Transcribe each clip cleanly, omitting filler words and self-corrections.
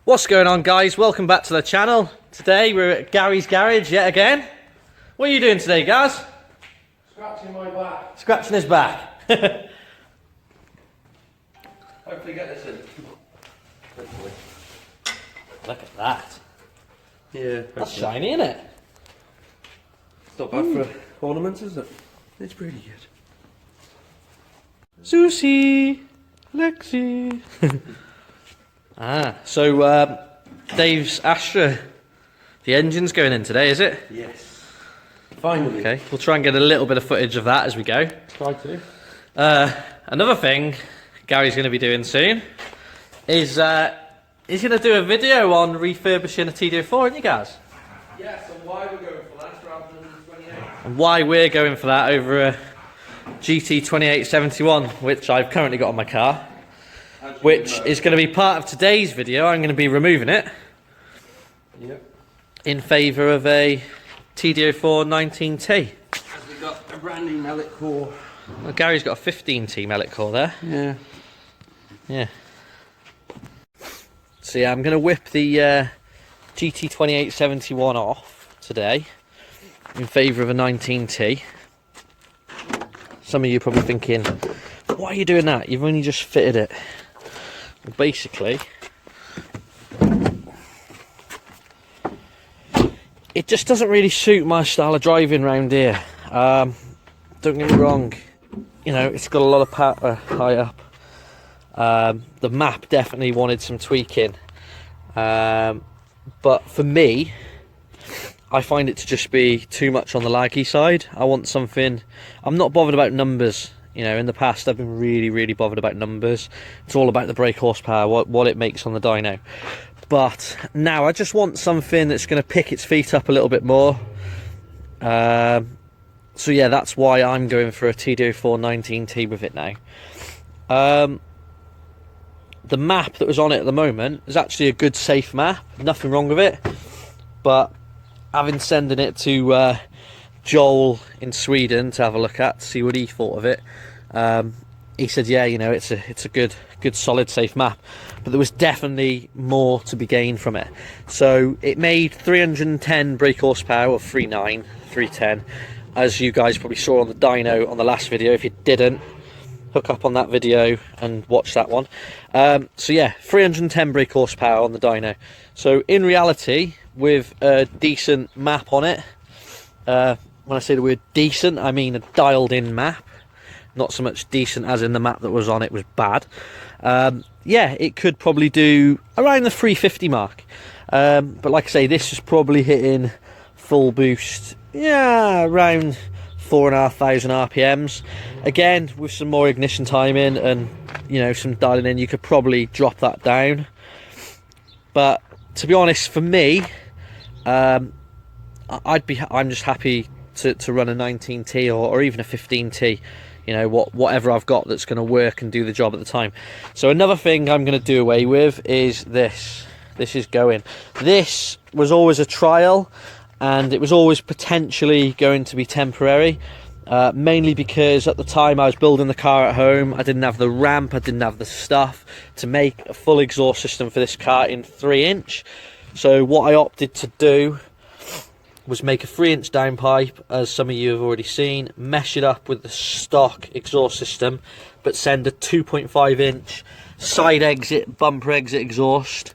What's going on, guys? Welcome back to the channel. Today we're at Gary's garage yet again. What are you doing today, Gaz? Scratching my back. Scratching his back. Hopefully get this in. Hopefully. Look at that. Yeah. That's shiny, isn't it? It's not bad for ornaments, is it? It's pretty good. Susie! Lexi! So Dave's Astra, the engine's going in today, is it? Yes. Finally. Okay, we'll try and get a little bit of footage of that as we go. Try to. Another thing Gary's going to be doing soon is he's going to do a video on refurbishing a t204, aren't you guys? Yes, and why we're going for that rather than 28. And why we're going for that over a GT2871, which I've currently got on my car, which is going to be part of today's video. I'm going to be removing it in favour of a t204 19T. We've got a brand new mallet core. Well, Gary's got a 15T mallet core there. Yeah. So yeah, I'm going to whip the GT2871 off today in favour of a 19T. Some of you are probably thinking, why are you doing that? You've only just fitted it. Well, basically, it just doesn't really suit my style of driving round here. Don't get me wrong, you know, it's got a lot of power high up. The map definitely wanted some tweaking. But for me, I find it to just be too much on the laggy side. I want something... I'm not bothered about numbers. You know, in the past I've been really bothered about numbers. It's all about the brake horsepower, what it makes on the dyno. But now I just want something that's going to pick its feet up a little bit more. So yeah, that's why I'm going for a t204 19T with it now. The map that was on it at the moment is actually a good, safe map. Nothing wrong with it. But having sending it to Joel in Sweden to have a look at, to see what he thought of it, he said, yeah, you know, it's a good solid safe map, but there was definitely more to be gained from it. So it made 310 brake horsepower, or 310, as you guys probably saw on the dyno on the last video. If you didn't, hook up on that video and watch that one. So yeah, 310 brake horsepower on the dyno. So in reality, with a decent map on it, when I say the word decent, I mean a dialed in map, not so much decent as in the map that was on it was bad. Yeah, it could probably do around the 350 mark, but like I say, this is probably hitting full boost, yeah, around 4,500 RPMs. Again, with some more ignition time in and, you know, some dialing in, you could probably drop that down. But to be honest, for me, I'm just happy to run a 19T or even a 15T, you know, whatever I've got that's going to work and do the job at the time. So another thing I'm going to do away with is this. This is going. This was always a trial, and it was always potentially going to be temporary, mainly because at the time I was building the car at home. I didn't have the ramp, I didn't have the stuff to make a full exhaust system for this car in 3-inch. So what I opted to do was make a 3-inch downpipe, as some of you have already seen, mesh it up with the stock exhaust system, but send a 2.5-inch side exit, bumper exit exhaust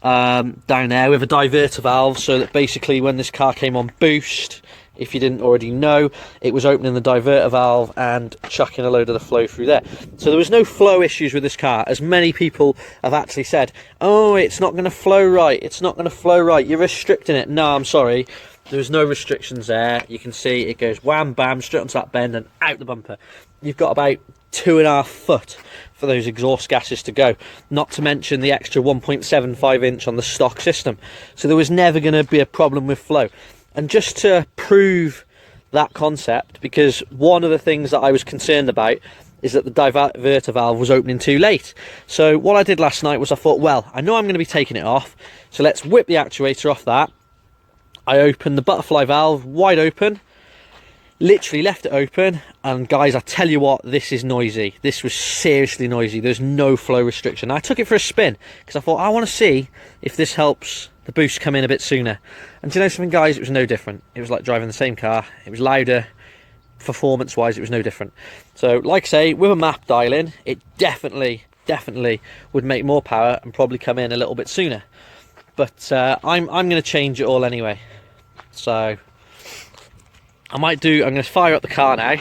down there with a diverter valve, so that basically when this car came on boost, if you didn't already know, it was opening the diverter valve and chucking a load of the flow through there. So there was no flow issues with this car, as many people have actually said, oh, it's not going to flow right, it's not going to flow right, you're restricting it. No, I'm sorry, there's no restrictions there. You can see it goes wham bam straight onto that bend and out the bumper. You've got about 2.5 foot for those exhaust gases to go, not to mention the extra 1.75-inch on the stock system. So there was never going to be a problem with flow. And just to prove that concept, because one of the things that I was concerned about is that the diverter valve was opening too late. So what I did last night was I thought, well, I know I'm going to be taking it off, so let's whip the actuator off that. I opened the butterfly valve wide open. Literally left it open, and guys, I tell you what, this is noisy. This was seriously noisy. There's no flow restriction. I took it for a spin because I thought I want to see if this helps the boost come in a bit sooner. And do you know something, guys? It was no different. It was like driving the same car. It was louder. Performance wise, it was no different. So like I say, with a map dial in, it definitely would make more power and probably come in a little bit sooner. But I'm going to change it all anyway. So I'm going to fire up the car now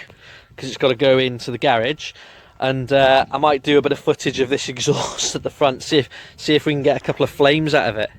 because it's got to go into the garage, and I might do a bit of footage of this exhaust at the front, see if we can get a couple of flames out of it.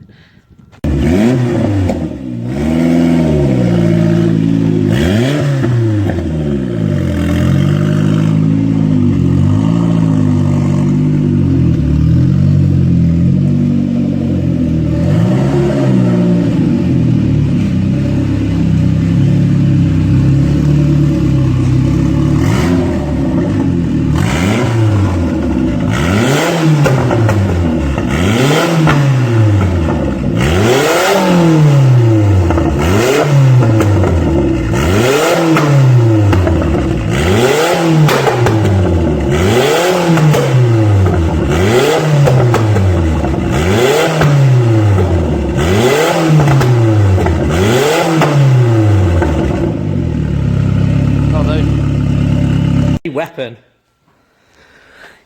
Weapon.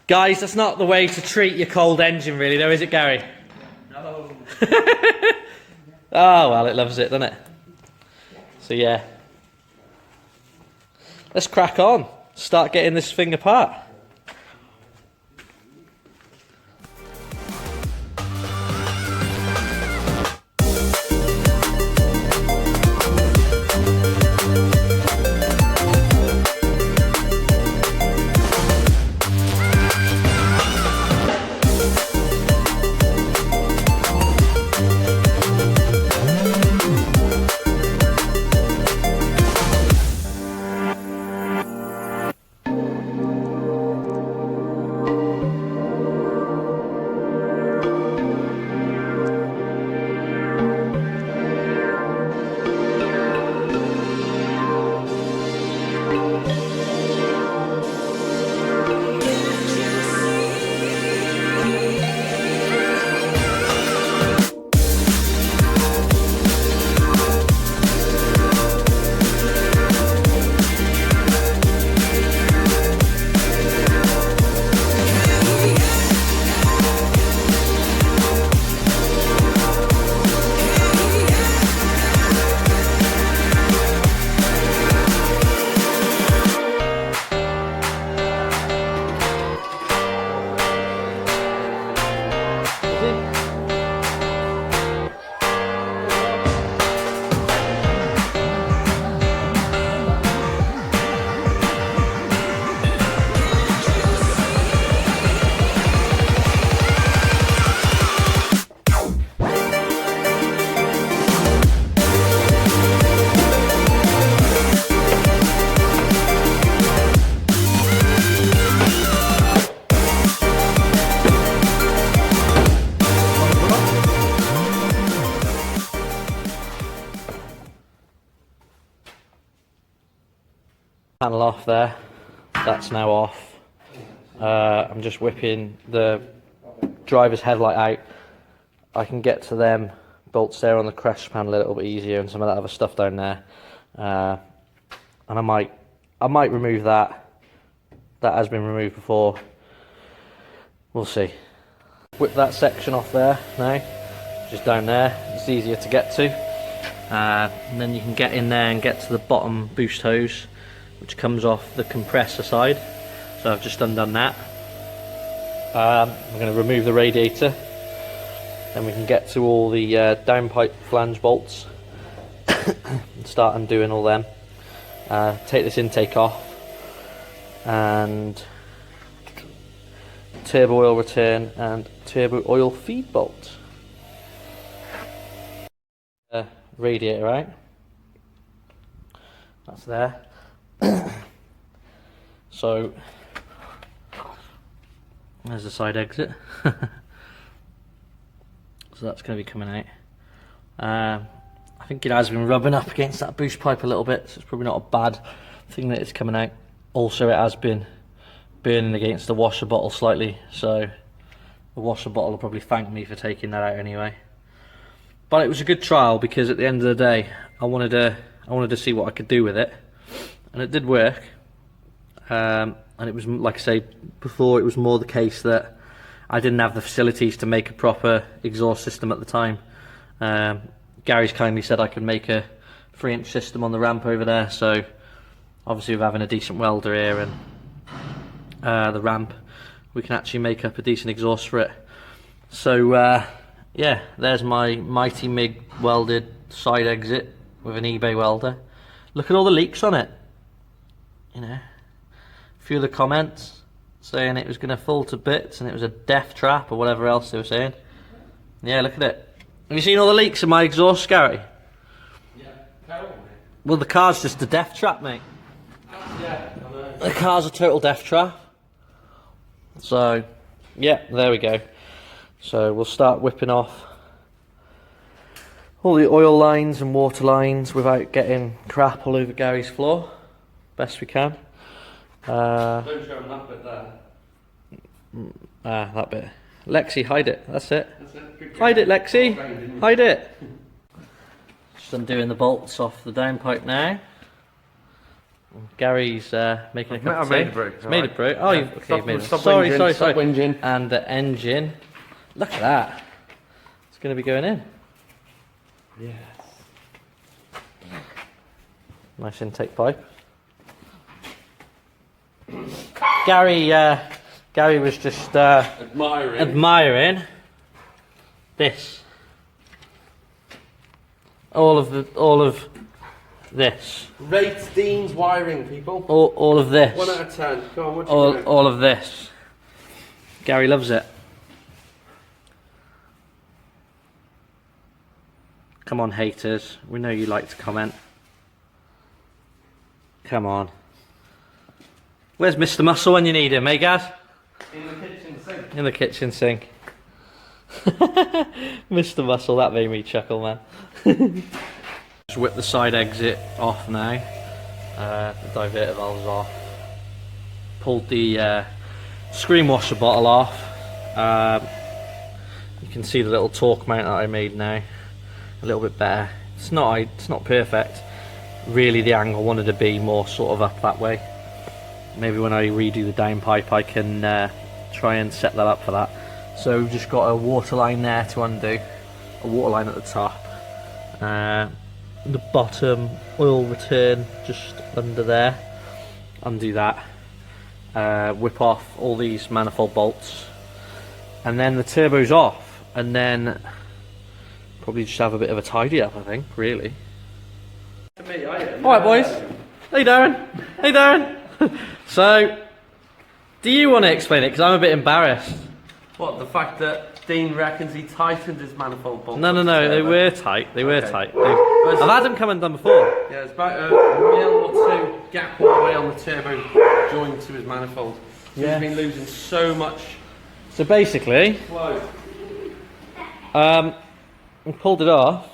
Guys, that's not the way to treat your cold engine really though, is it, Gary? No. Oh well, it loves it, doesn't it? So yeah, let's crack on, start getting this thing apart. Panel off there, that's now off. I'm just whipping the driver's headlight out. I can get to them bolts there on the crash panel a little bit easier, and some of that other stuff down there. And I might remove that. That has been removed before. We'll see. Whip that section off there now, just down there. It's easier to get to. And then you can get in there and get to the bottom boost hose, which comes off the compressor side. So I've just undone that. I'm going to remove the radiator, then we can get to all the downpipe flange bolts and start undoing all them. Take this intake off, and turbo oil return and turbo oil feed bolt. Radiator out, that's there. So there's the side exit. So that's going to be coming out. I think it has been rubbing up against that boost pipe a little bit, so it's probably not a bad thing that it's coming out. Also, it has been burning against the washer bottle slightly, so the washer bottle will probably thank me for taking that out anyway. But it was a good trial because at the end of the day, I wanted to see what I could do with it, and it did work. And it was, like I say before, it was more the case that I didn't have the facilities to make a proper exhaust system at the time. Gary's kindly said I could make a 3-inch system on the ramp over there, so obviously with having a decent welder here and the ramp, we can actually make up a decent exhaust for it. So yeah, there's my Mighty MIG welded side exit with an eBay welder. Look at all the leaks on it. You know, a few of the comments saying it was going to fall to bits and it was a death trap or whatever else they were saying. Yeah, look at it. Have you seen all the leaks in my exhaust, Gary? Yeah, terrible, mate. Well, the car's just a death trap, mate. Yeah, I know. The car's a total death trap. So, yeah, there we go. So we'll start whipping off all the oil lines and water lines without getting crap all over Gary's floor. Best we can. Don't show him that bit there. That bit. Lexi, hide it. That's it. That's it. Good Hide it, Lexi. Trained, didn't you? Hide it. Just undoing the bolts off the downpipe now. Gary's making a cup of tea. I've made a brew. He's made a brew. Oh, you've, okay, you've made it. Stop Sorry. whinging. And the engine. Look at that. It's going to be going in. Yes. Nice intake pipe. Gary was just admiring this. All of this. Rate Dean's wiring, people. All of this. 1 out of 10. Go on, what you doing? All of this. Gary loves it. Come on, haters. We know you like to comment. Come on. Where's Mr. Muscle when you need him, eh, Gaz? In the kitchen sink. In the kitchen sink. Mr. Muscle, that made me chuckle, man. Just whip the side exit off now. The diverter valve's off. Pulled the screen washer bottle off. You can see the little torque mount that I made now. A little bit better. It's not perfect. Really, the angle wanted to be more sort of up that way. Maybe when I redo the downpipe, I can try and set that up for that. So we've just got a water line there to undo, a water line at the top, the bottom oil return just under there. Undo that, whip off all these manifold bolts, and then the turbo's off, and then probably just have a bit of a tidy up, I think, really. Alright boys, hey Darren, hey Darren. So, do you want to explain it? Because I'm a bit embarrassed. What, the fact that Dean reckons he tightened his manifold bolts? No, they were tight. They were Okay. tight. I've had them come undone before. Yeah, it's about a mil or two gap all the way on the turbo joint to his manifold. So Yeah. He's been losing so much So basically, flow. we pulled it off,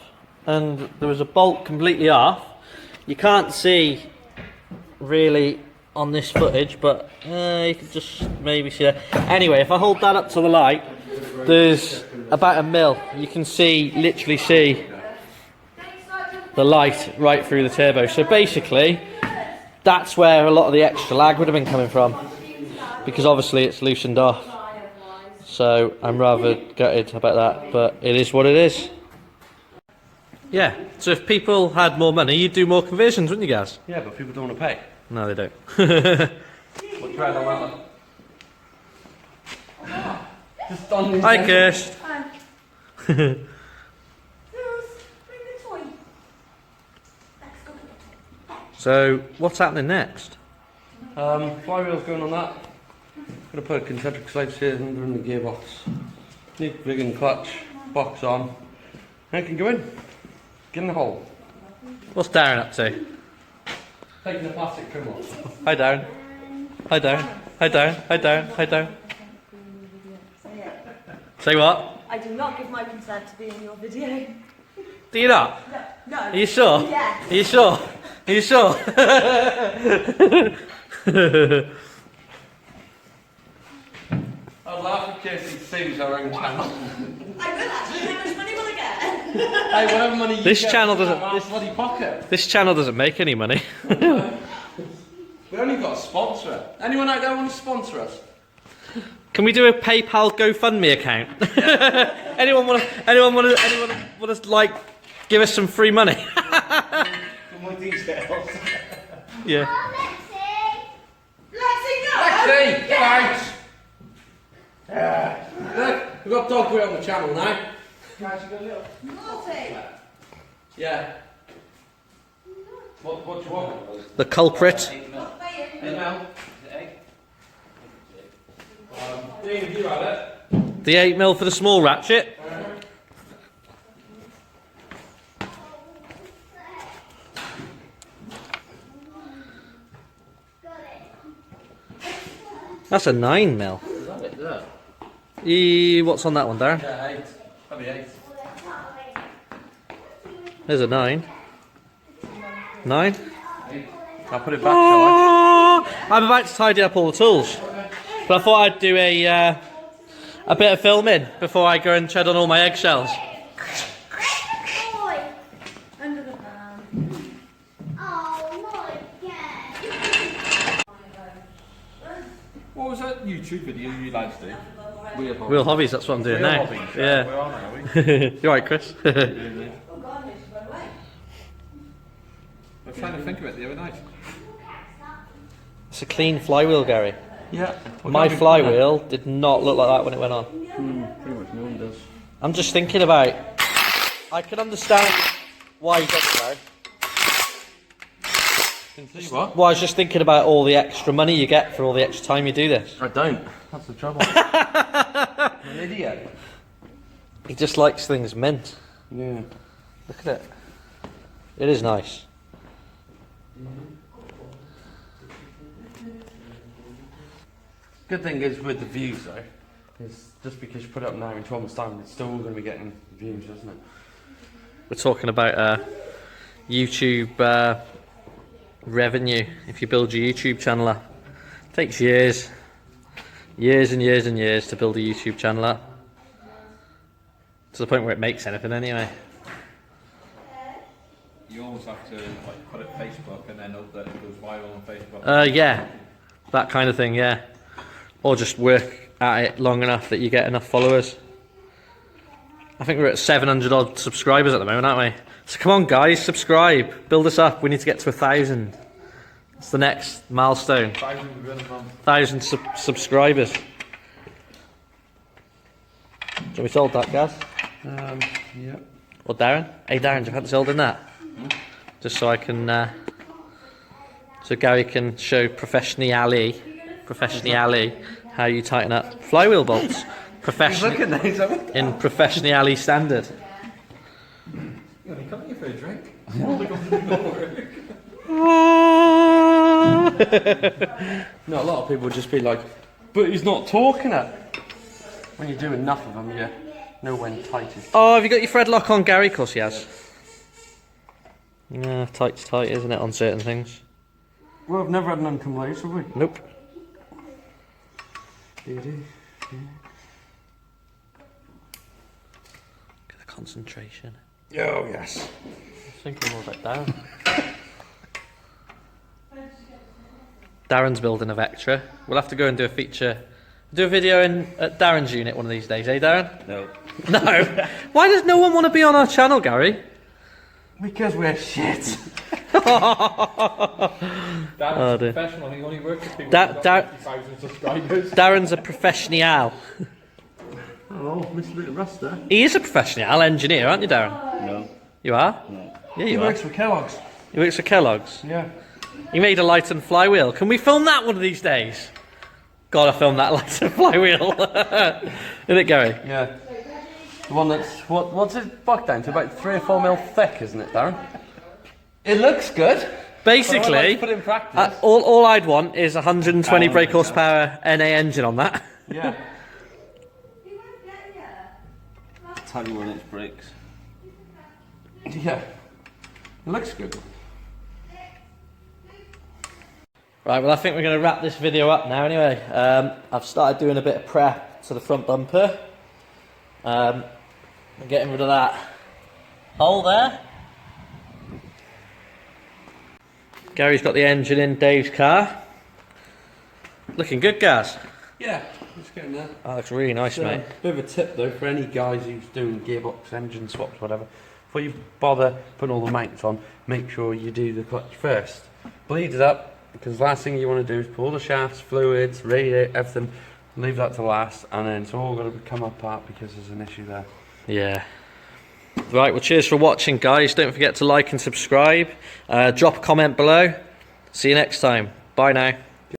and there was a bolt completely off. You can't see really on this footage, but you can just maybe see that. Anyway, if I hold that up to the light, there's about a mil. You can literally see the light right through the turbo. So basically, that's where a lot of the extra lag would have been coming from, because obviously it's loosened off. So I'm rather gutted about that, but it is what it is. Yeah, so if people had more money, you'd do more conversions, wouldn't you guys? Yeah, but people don't want to pay. No, they don't. We'll try on that one. Just on these Hi, days. Kirst. So, what's happening next? Flywheel's going on that. Gonna put a concentric slide cylinder in the gearbox. Need rig and clutch, box on. And it can go in. Get in the hole. What's Darren up to? Taking the plastic trim off. Hi, Darren. Hi, Darren. Hi, Darren. Hi, Darren. Hi, Darren. Say what? I do not give my consent to be in your video. Do you not? No. Are you sure? Yeah. Are you sure? Are you sure? I'll laugh at Casey sees our own channel. I will actually. How much money will I get? Hey, whatever money you This get channel from doesn't- our bloody pocket. This channel doesn't make any money. We only got a sponsor. Anyone out there want to sponsor us? Can we do a PayPal GoFundMe account? anyone want to like give us some free money? For more details. Yeah. Lexi, no! Lexi, get out! Look, we've got dog weight on the channel now. Naughty. Yeah. What do you want? The culprit. Not paying. Email. Dean, you had it. The 8mm for the small ratchet. That's a 9mm. Is that it? Yeah. What's on that one, Darren? Yeah, 8. Probably 8. There's a 9. 9? I'll put it back, shall I? I'm about to tidy up all the tools, but I thought I'd do a bit of filming before I go and tread on all my eggshells. Boy. Under the van. Oh, not again. What was that YouTube video you lads do? Real hobbies, that's what I'm doing now. Yeah. Where are we? You alright, Chris? Oh, God, it's run away. I was trying to think of it the other night. It's a clean flywheel, Gary. Yeah. My flywheel did not look like that when it went on. Pretty much no one does. I'm just thinking about. I can understand why you got it. Can see what? Well, I was just thinking about all the extra money you get for all the extra time you do this. I don't. That's the trouble. I'm an idiot. He just likes things mint. Yeah. Look at it. It is nice. Good thing is with the views though, is just because you put it up now in 12 months time, it's still going to be getting views, isn't it? We're talking about YouTube revenue. If you build your YouTube channel up, it takes years and years and years to build a YouTube channel up. To the point where it makes anything anyway. You always have to like put it Facebook and then hope that it goes viral on Facebook. Yeah, that kind of thing, yeah. Or just work at it long enough that you get enough followers. I think we're at 700 odd subscribers at the moment, aren't we? So come on guys, subscribe, build us up. We need to get to 1,000. It's the next milestone. 1,000 within a month. 1,000 subscribers. So we sold that, Gaz? Yeah. Or Darren? Hey Darren, do you fancy holding that? Just so I can, so Gary can show professionally how you tighten up flywheel bolts. In professionally standard. Yeah, they come here for a drink. No, a lot of people would just be like, but he's not talking it. When you do enough of them, you know when tight is. Oh, have you got your thread lock on, Gary? Of course he has. Yeah, tight's tight, isn't it, on certain things? Well, I've never had none come loose, have we? Nope. Do you do? Look at the concentration. Oh, yes. I was thinking more about Darren. Darren's building a Vectra. We'll have to go and do a feature. Do a video at Darren's unit one of these days, eh, Darren? No. No. Why does no one want to be on our channel, Gary? Because we're shit. Darren's dear. professional, he only works with people Da- who've Da- got 50,000 subscribers. Darren's a professional. Oh, missed a bit of rust there. He is a professional engineer, aren't you, Darren? No. You are? No. Yeah, He you are. works for Kellogg's. He works for Kellogg's. Yeah. He made a light and flywheel. Can we film that one of these days? Gotta film that light and flywheel. Isn't it, Gary? Yeah. The one that's, what's it buck down to? About 3 or 4 mil thick, isn't it, Darren? It looks good. But I would Basically, like to put it in practice. all I'd want is 120 brake horsepower NA engine on that. Yeah. 21-inch brakes. Yeah, it looks good. Right, well I think we're going to wrap this video up now anyway. I've started doing a bit of prep to the front bumper. I'm getting rid of that hole there. Gary's got the engine in Dave's car. Looking good, Gaz. Yeah, it's getting there. That looks really nice, So, mate. bit of a tip though for any guys who's doing gearbox, engine swaps, whatever. Before you bother putting all the mounts on, make sure you do the clutch first. Bleed it up, because the last thing you want to do is pull the shafts, fluids, radiator, everything. Leave that to last, and then it's all going to come apart because there's an issue there. Yeah. Right, well cheers for watching, guys. Don't forget to like and subscribe. Drop a comment below. See you next time. Bye now.